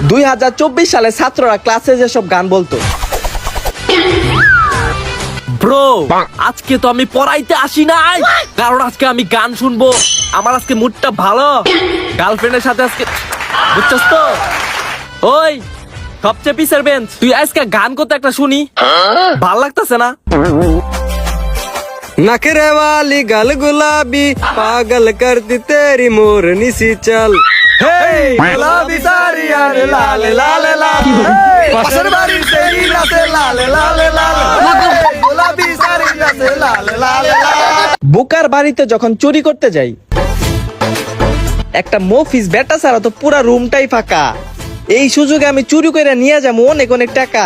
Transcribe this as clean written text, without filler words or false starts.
2024 সালে ছাত্ররা ক্লাসে যেসব গান বলতো। ব্রো আজকে তো আমি পড়াইতে আসি নাই, কারণ আজকে আমি গান শুনবো। আমার আজকে মুডটা ভালো, গার্লফ্রেন্ডের সাথে আজকে, বুঝছস তো? ওই সবচেয়ে পিছের বেঞ্চ, তুই আজকে গান করতে একটা শুনি, ভাল লাগতেছে না? नखरे वाली गल गुलाबी पागल करती तेरी मोरनी सी चल গোলাপি সারি আর লাল লাল লাল, পাশের বাড়ির সেই রাতে লাল লাল লাল, গোলাপি সারি রাতে লাল লাল লাল। বুকার বাড়িতে যখন চুরি করতে যাই, একটা মফিস বেটা ছাড়া তো পুরা রুমটাই ফাঁকা। এই সুযোগে আমি চুরি করে নিয়ে যাবো অনেক অনেক টাকা।